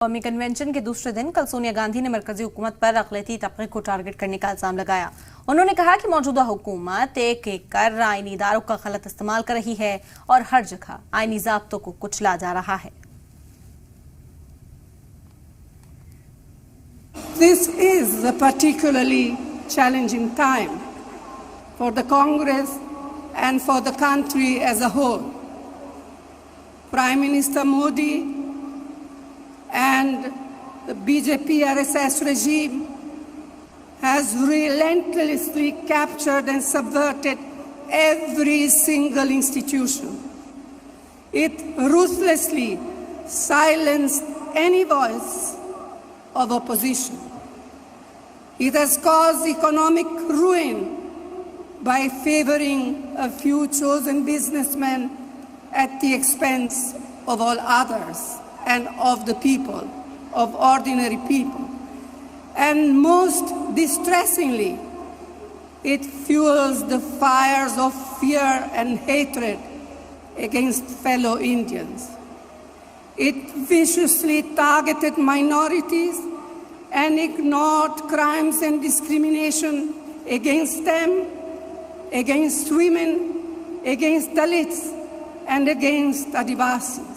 कौमी कन्वेंशन के दूसरे दिन कल सोनिया गांधी ने मरकजी हुकूमत पर अक़लियती तबके को टारगेट करने का इल्जाम लगाया। उन्होंने कहा कि मौजूदा हुकूमत एक एक कर आईनी इदारों का गलत इस्तेमाल कर रही है और हर जगह आईनी ज़ाब्तों को कुचला जा रहा है। This is a particularly challenging time for the Congress and for the country as a whole. Prime Minister Modi and the BJP RSS regime has relentlessly captured and subverted every single institution. It ruthlessly silenced any voice of opposition. It has caused economic ruin by favoring a few chosen businessmen at the expense of all others and of the people, of ordinary people. And most distressingly, it fuels the fires of fear and hatred against fellow Indians. It viciously targeted minorities and ignored crimes and discrimination against them, against women, against Dalits, and against Adivasis.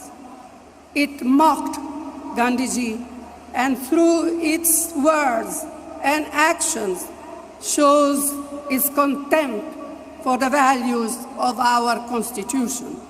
It mocked Gandhiji and through its words and actions shows its contempt for the values of our Constitution.